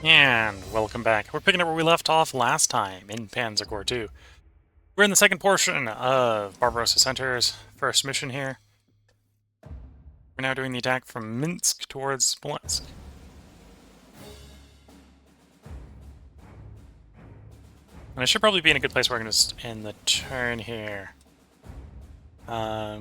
And welcome back. We're picking up where we left off last time in Panzer Corps 2. We're in the second portion of Barbarossa Center's first mission here. We're now doing the attack from Minsk towards Smolensk. And I should probably be in a good place where I can just end the turn here. Yeah.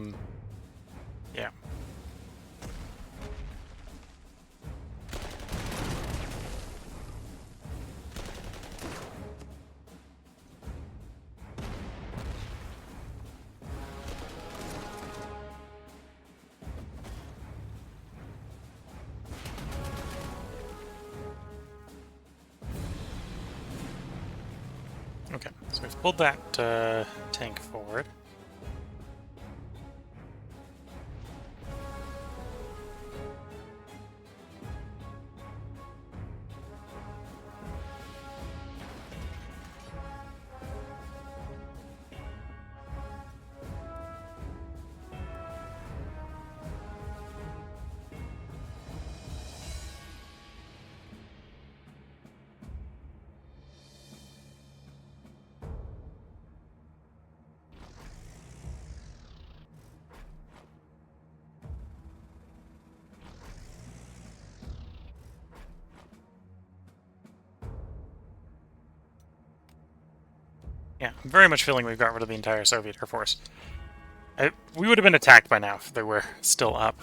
Okay, so we've pulled that tank forward. Yeah, I'm very much feeling we've got rid of the entire Soviet Air Force. We would have been attacked by now if they were still up.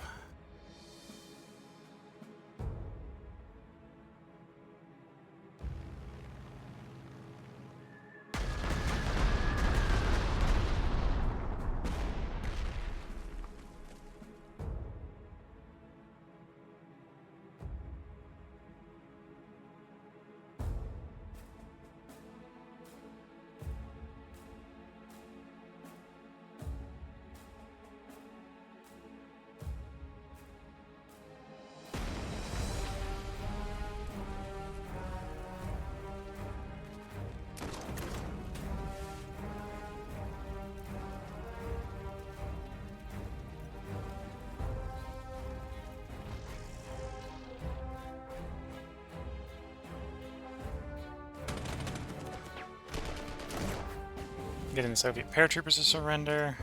Getting the Soviet paratroopers to surrender.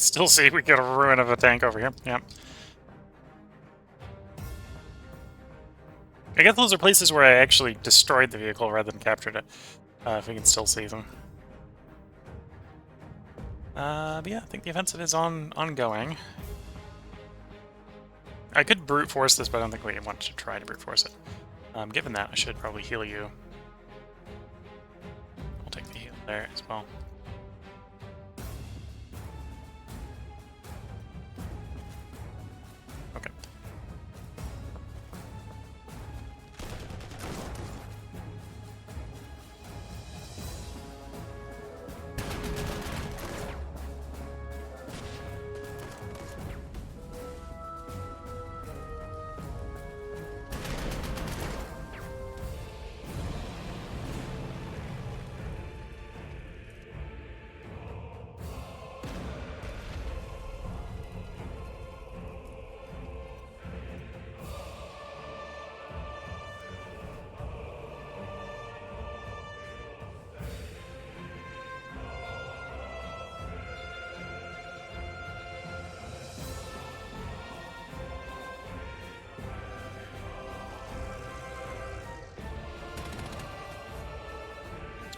Still see we got a ruin of a tank over here. Yeah. I guess those are places where I actually destroyed the vehicle rather than captured it. If we can still see them. But yeah, I think the offensive is ongoing. I could brute force this, but I don't think we want to try to brute force it. Given that, I should probably heal you. I'll take the heal there as well. Okay.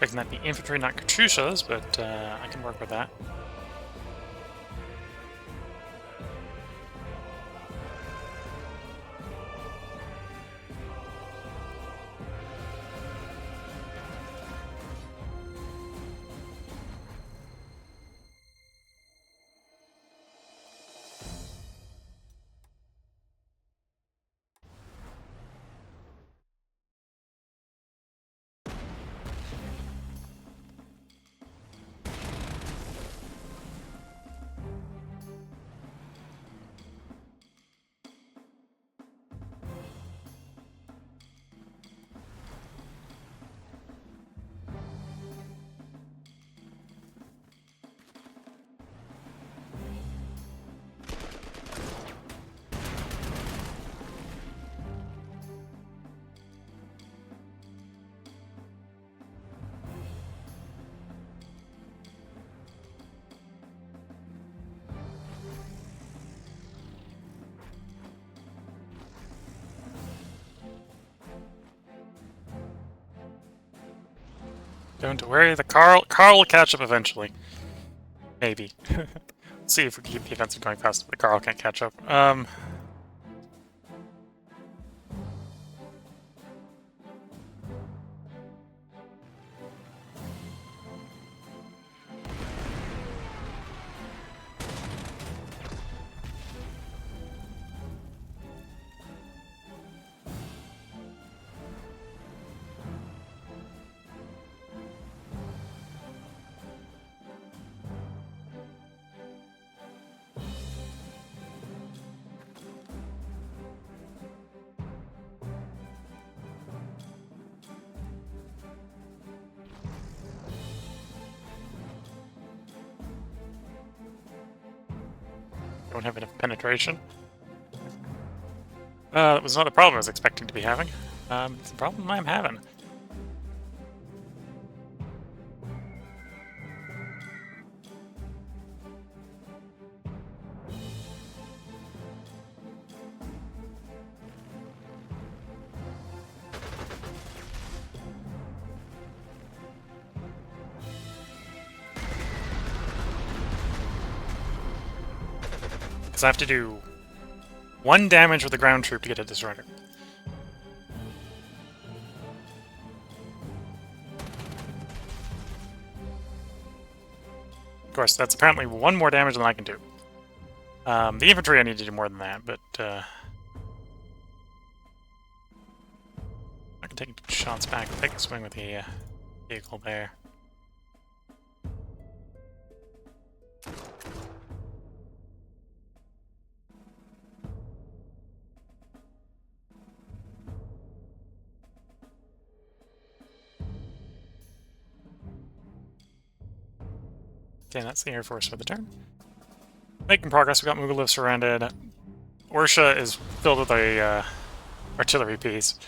Expecting that to be infantry, not Katyushas, but I can work with that. Don't worry, the Carl will catch up eventually. Maybe. Let's see if we can keep the offensive going fast, but Carl can't catch up. Don't have enough penetration. That was not the problem I was expecting to be having. It's the problem I'm having. Because I have to do 1 damage with a ground troop to get a destroyer. Of course, that's apparently 1 more damage than I can do. The infantry I need to do more than that, but I can take shots back. I'll take a swing with the vehicle there. Okay, that's the Air Force for the turn. Making progress. We got Mughal surrounded. Orsha is filled with a artillery piece.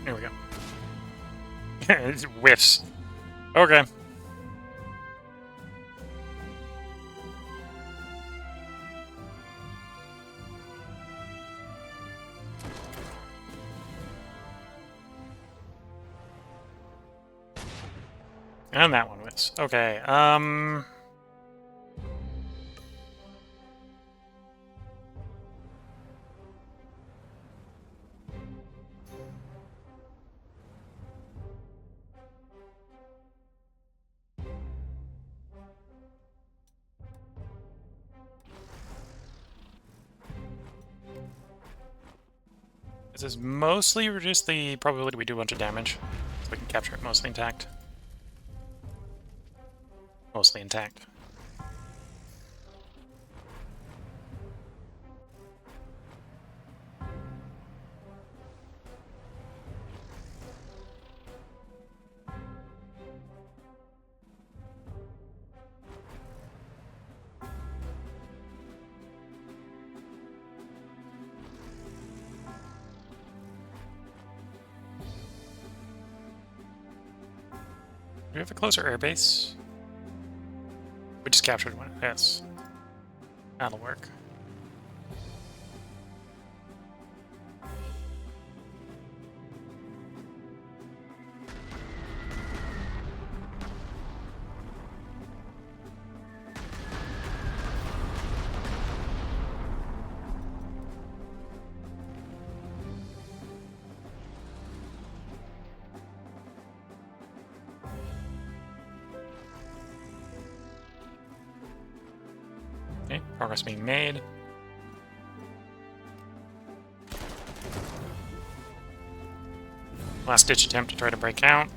Here we go. It whiffs. Okay. this. Okay, this is mostly reduce the probability we do a bunch of damage, so we can capture it mostly intact. Mostly intact. Do we have a closer airbase? We just captured one. Yes. That'll work. Okay, progress being made. Last ditch attempt to try to break out.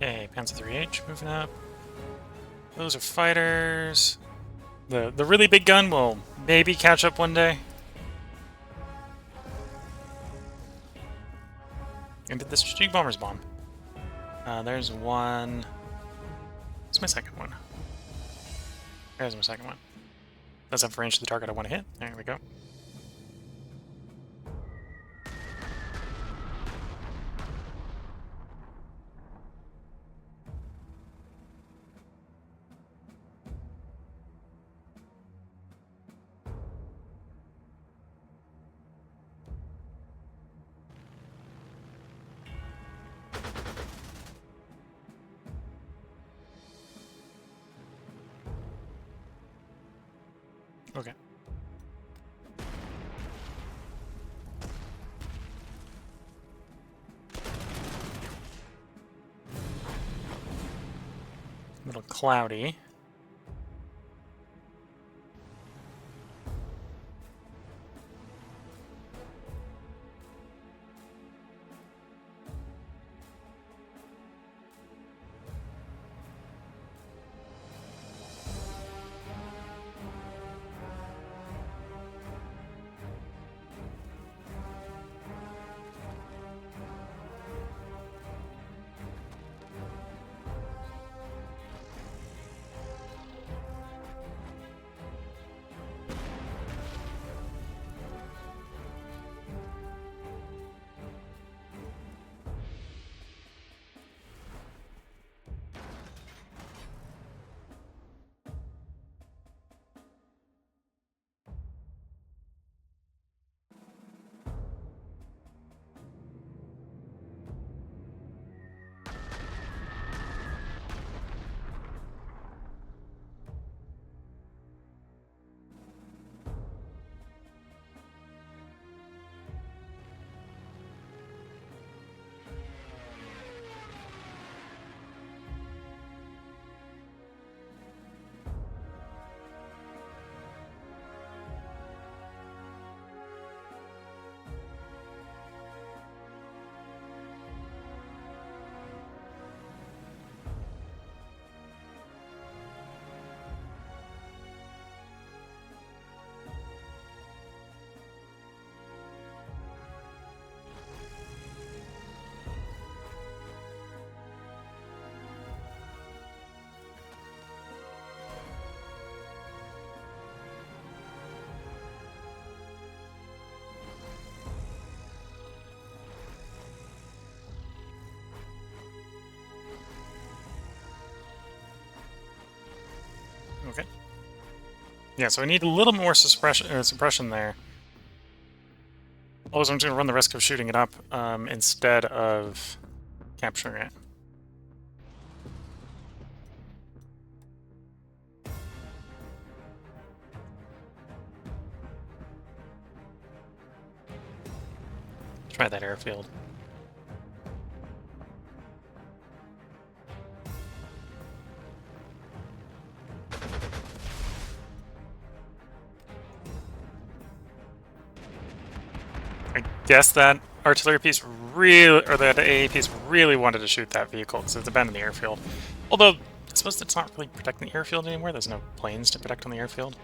Okay, Panzer 3H moving up. Those are fighters. The really big gun will maybe catch up one day. And did the strategic bombers bomb? There's one. What's my second one? There's my second one. Does have range to the target I want to hit. There we go. Okay. A little cloudy. Okay. Yeah, so I need a little more suppression there. Otherwise, I'm just going to run the risk of shooting it up instead of capturing it. Try that airfield. I guess that artillery piece really, or that AA piece really wanted to shoot that vehicle because it's abandoned the airfield. Although, I suppose it's not really protecting the airfield anymore. There's no planes to protect on the airfield.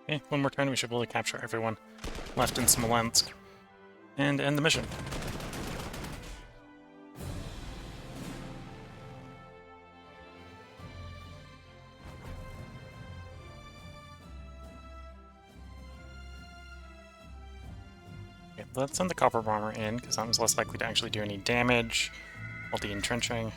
Okay, one more turn, we should be able to capture everyone left in Smolensk and end the mission. Okay, let's send the copper bomber in, because that was less likely to actually do any damage while de-entrenching.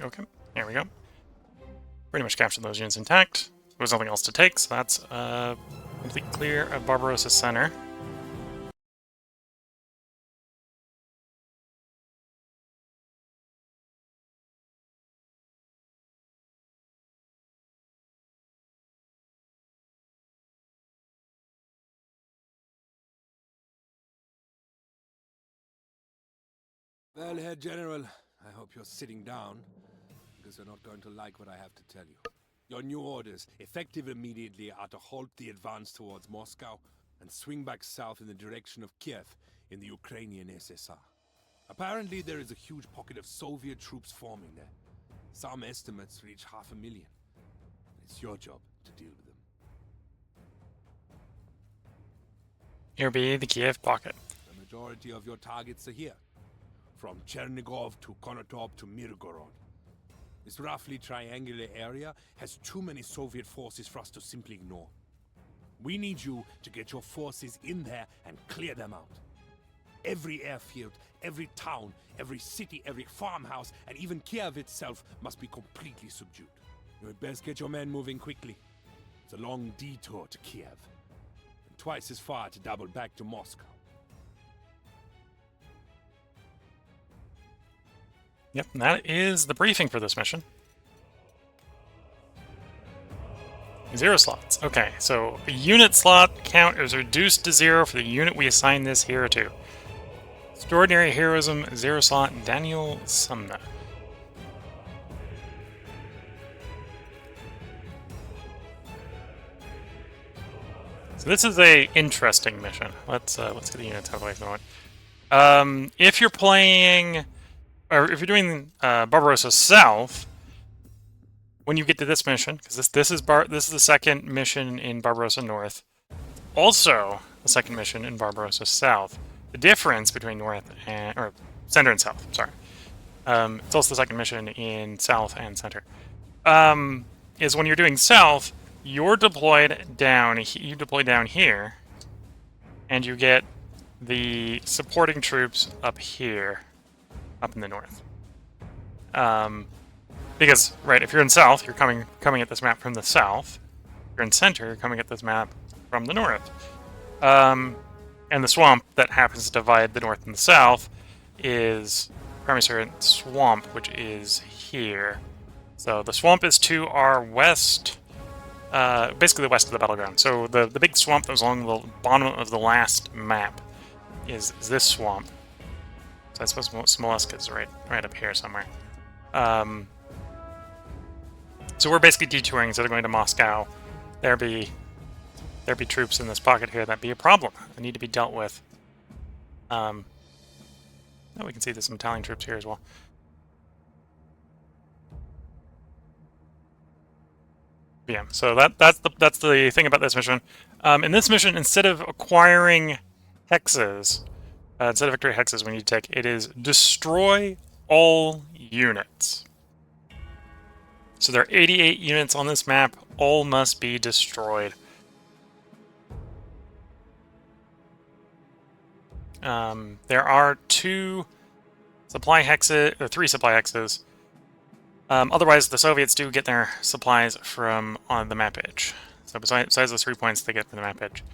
Okay, here we go. Pretty much captured those units intact. There was nothing else to take, so that's complete clear of Barbarossa Center. Well, Herr General, I hope you're sitting down, because you're not going to like what I have to tell you. Your new orders, effective immediately, are to halt the advance towards Moscow and swing back south in the direction of Kiev in the Ukrainian SSR. Apparently, there is a huge pocket of Soviet troops forming there. Some estimates reach 500,000. It's your job to deal with them. Here be the Kiev pocket. The majority of your targets are here, from Chernigov to Konotop to Mirgorod. This roughly triangular area has too many Soviet forces for us to simply ignore. We need you to get your forces in there and clear them out. Every airfield, every town, every city, every farmhouse, and even Kiev itself must be completely subdued. You had best get your men moving quickly. It's a long detour to Kiev, and twice as far to double back to Moscow. Yep, and that is the briefing for this mission. 0 slots. Okay, so a unit slot count is reduced to 0 for the unit we assign this hero to. Extraordinary Heroism, 0 slot, Daniel Sumner. So this is a interesting mission. Let's get the units out of the way for a moment. If you're playing, or if you're doing Barbarossa South, when you get to this mission, because this is the second mission in Barbarossa North, also the second mission in Barbarossa South. The difference between North or Center and South, sorry, it's also the second mission in South and Center, is when you're doing South, you're deployed down. You deploy down here, and you get the supporting troops up here, up in the north. Because, right, if you're in South, you're coming at this map from the south. If you're in Center, you're coming at this map from the north. And the swamp that happens to divide the north and the south is Commissariat Swamp, which is here. So the swamp is to our west, basically the west of the battleground. So the big swamp that was along the bottom of the last map is this swamp. So I suppose Smolensk is right up here somewhere. So we're basically detouring instead of going to Moscow. There be troops in this pocket here that be a problem that need to be dealt with. Oh, we can see there's some Italian troops here as well. Yeah, so that's the thing about this mission. In this mission, instead of acquiring hexes, instead of victory hexes we need to take, it is destroy all units. So there are 88 units on this map. All must be destroyed. There are 2 supply hexes, or 3 supply hexes. Otherwise, the Soviets do get their supplies from on the map edge. So besides those 3 points they get from the map edge.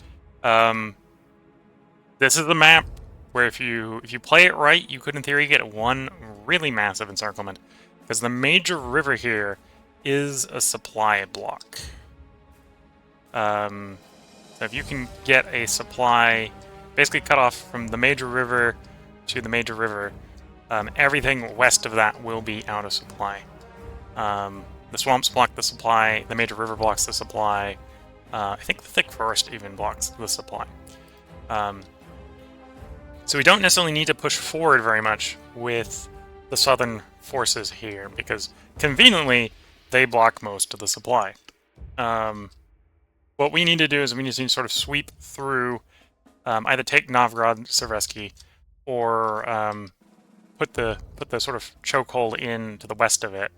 This is the map where if you play it right, you could in theory get one really massive encirclement, because the major river here is a supply block. So if you can get a supply, basically cut off from the major river to the major river, everything west of that will be out of supply. The swamps block the supply, the major river blocks the supply, I think the thick forest even blocks the supply. So we don't necessarily need to push forward very much with the southern forces here, because conveniently they block most of the supply. What we need to do is we need to sort of sweep through, either take Novgorod, Seversky, or put the sort of chokehold in to the west of it.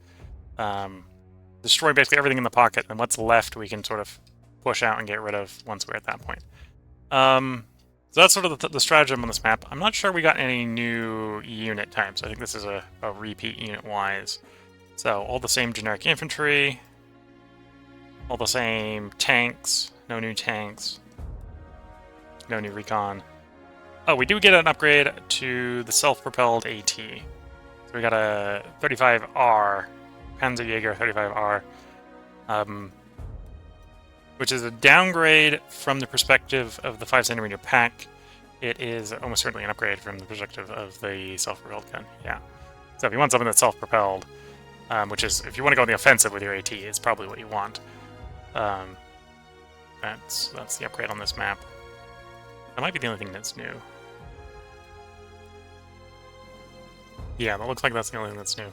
Destroy basically everything in the pocket, and what's left we can sort of push out and get rid of once we're at that point. So that's sort of the stratagem on this map. I'm not sure we got any new unit types. I think this is a repeat unit-wise. So all the same generic infantry, all the same tanks, no new tanks, no new recon. Oh, we do get an upgrade to the self-propelled AT. So we got a 35R, Panzerjäger 35R, which is a downgrade from the perspective of the 5cm pack. It is almost certainly an upgrade from the perspective of the self-propelled gun, yeah. So if you want something that's self-propelled, which is, if you want to go on the offensive with your AT, it's probably what you want. That's the upgrade on this map. That might be the only thing that's new. Yeah, that looks like that's the only thing that's new.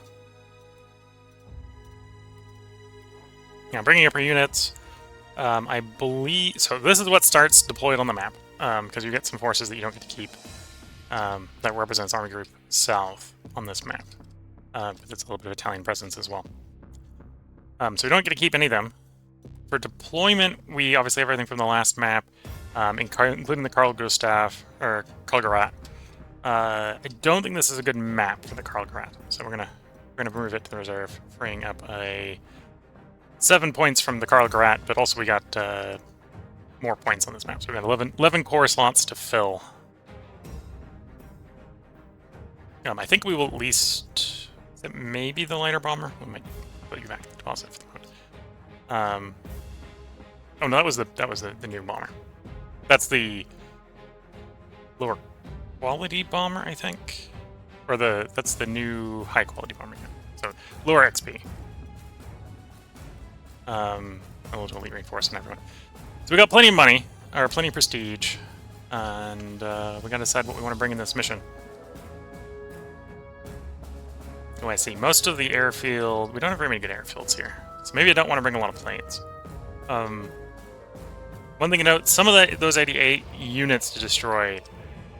Yeah, bringing up our units. I believe... So this is what starts deployed on the map, because you get some forces that you don't get to keep that represents Army Group South on this map. It's a little bit of Italian presence as well. So we don't get to keep any of them. For deployment, we obviously have everything from the last map, including the Carl Gustav, or Karlgarat. I don't think this is a good map for the Karlgarat, so we're gonna move it to the reserve, freeing up a 7 points from the Karlgarat, but also we got more points on this map, so we got 11 core slots to fill. I think we will at least... Is it maybe the lighter bomber? We might put you back to deposit for the moment. Oh no, that was the new bomber. That's the lower quality bomber, I think, or that's the new high quality bomber. Yeah. So lower XP. Eligible elite reinforce and everyone. So we got plenty of money, or plenty of prestige, and we gotta decide what we want to bring in this mission. Oh, I see. Most of the airfield... We don't have very many good airfields here. So maybe I don't want to bring a lot of planes. One thing to note, some of those 88 units to destroy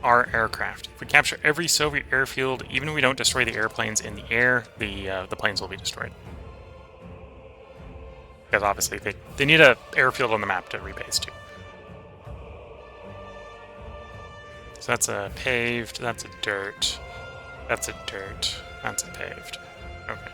are aircraft. If we capture every Soviet airfield, even if we don't destroy the airplanes in the air, the planes will be destroyed. Because obviously they need an airfield on the map to rebase to. So that's a paved, that's a dirt, that's a dirt, that's a paved. Okay.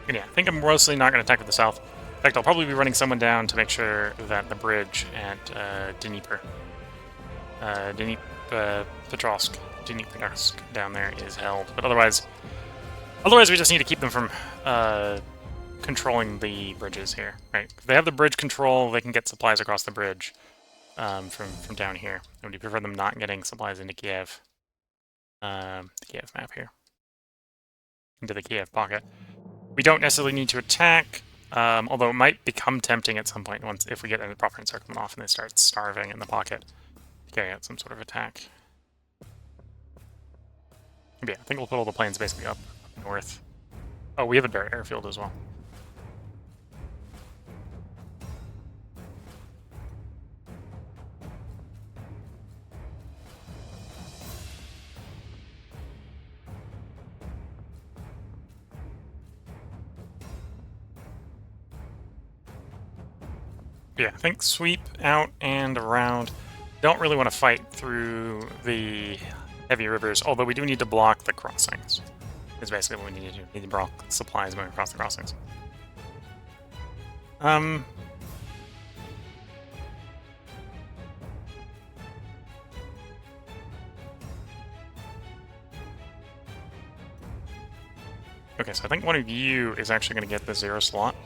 And yeah, I think I'm mostly not going to attack with the south. In fact, I'll probably be running someone down to make sure that the bridge at Dnipropetrovsk down there is held. But otherwise we just need to keep them from controlling the bridges here, right? If they have the bridge control, they can get supplies across the bridge from down here. I would prefer them not getting supplies into Kiev. The Kiev map here. Into the Kiev pocket. We don't necessarily need to attack, although it might become tempting at some point if we get a proper encirclement off and they start starving in the pocket to carry out some sort of attack. Yeah, I think we'll put all the planes basically up north. Oh, we have a dirt airfield as well. Yeah, I think sweep out and around. Don't really want to fight through the heavy rivers, although we do need to block the crossings. Is basically what we need to do. We need to block supplies moving across the crossings. Okay, so I think one of you is actually going to get the 0 slot.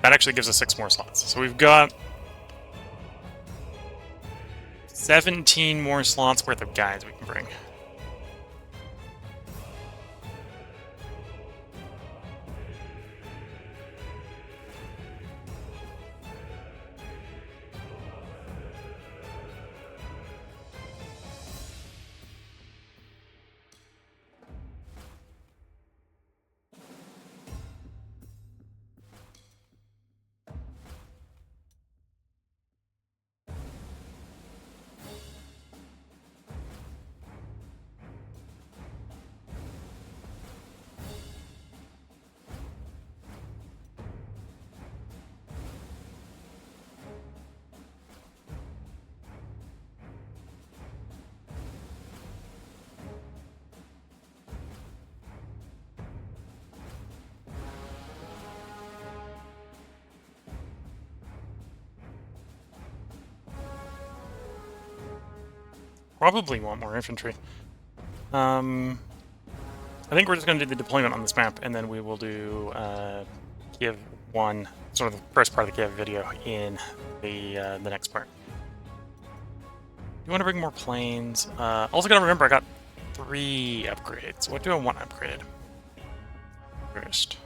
That actually gives us 6 more slots. So we've got 17 more slots worth of guys we can bring. Probably want more infantry. I think we're just going to do the deployment on this map, and then we will do Kiev 1, sort of the first part of the Kiev video, in the next part. You want to bring more planes? Also gotta remember I got 3 upgrades. What do I want upgraded first?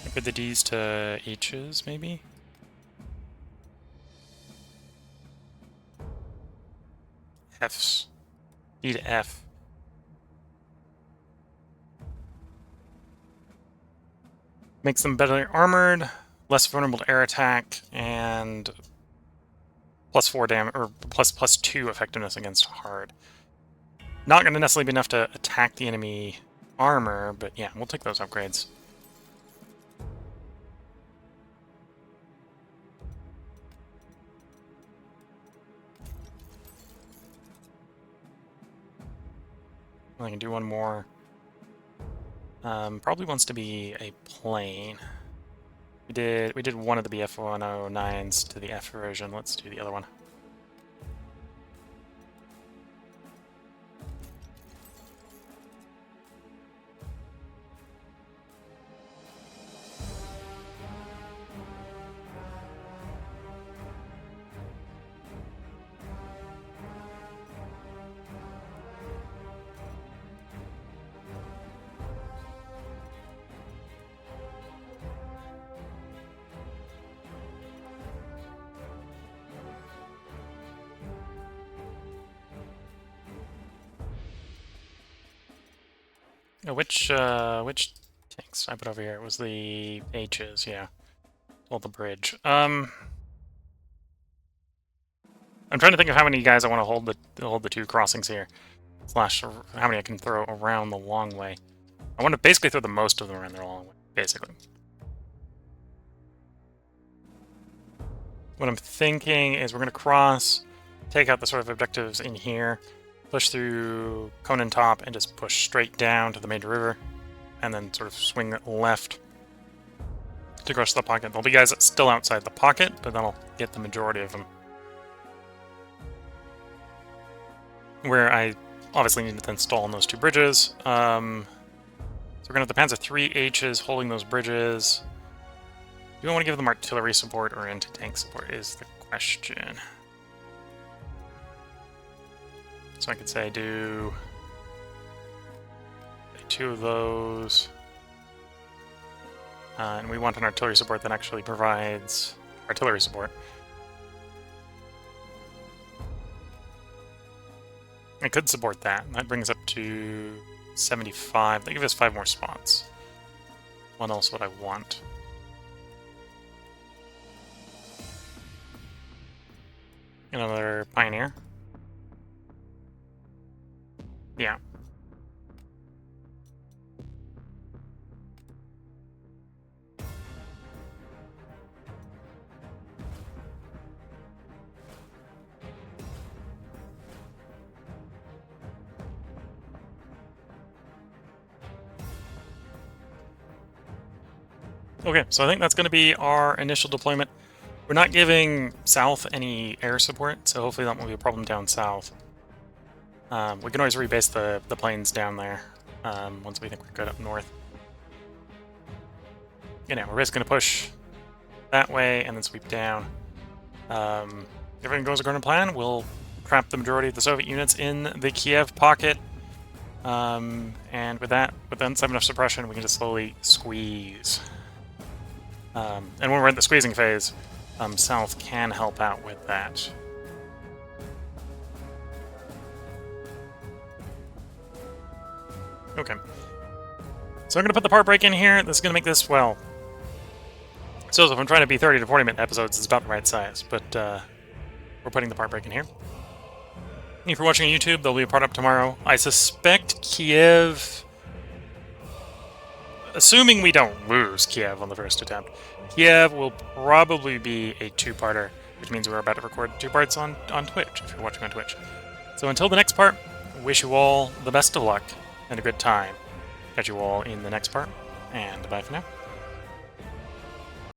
Upgrade the D's to H's, maybe? F's. D to F. Makes them better armored, less vulnerable to air attack, and +4 damage, or +2 effectiveness against hard. Not going to necessarily be enough to attack the enemy armor, but yeah, we'll take those upgrades. I can do one more. Probably wants to be a plane. We did one of the BF-109s to the F version. Let's do the other one. Which tanks I put over here? It was the H's, yeah. Well, the bridge. I'm trying to think of how many guys I want to hold the 2 crossings here. Slash, how many I can throw around the long way. I want to basically throw the most of them around the long way, basically. What I'm thinking is we're going to cross, take out the sort of objectives in here, push through Conan Top, and just push straight down to the major river, and then sort of swing left to cross the pocket. There'll be guys that's still outside the pocket, but then I'll get the majority of them. Where I obviously need to then stall on those 2 bridges. So we're going to have the Panzer 3 H's holding those bridges. Do we want to give them artillery support or anti-tank support is the question. So I could say do 2 of those. And we want an artillery support that actually provides artillery support. I could support that. That brings up to 75. That gives us 5 more spots. What else would I want? Another Pioneer. Yeah. Okay, so I think that's going to be our initial deployment. We're not giving south any air support, so hopefully that won't be a problem down south. We can always rebase the planes down there once we think we're good up north. You know, we're just going to push that way and then sweep down. If everything goes according to plan, we'll trap the majority of the Soviet units in the Kiev pocket. And with that, with enough suppression, we can just slowly squeeze. And when we're in the squeezing phase, south can help out with that. Okay. So I'm going to put the part break in here. This is going to make this, well... So if I'm trying to be 30 to 40 minute episodes, it's about the right size, but we're putting the part break in here. If you're watching on YouTube, there'll be a part up tomorrow. I suspect Kiev... Assuming we don't lose Kiev on the first attempt, Kiev will probably be a two-parter, which means we're about to record 2 parts on Twitch, if you're watching on Twitch. So until the next part, wish you all the best of luck and a good time. Catch you all in the next part, and bye for now.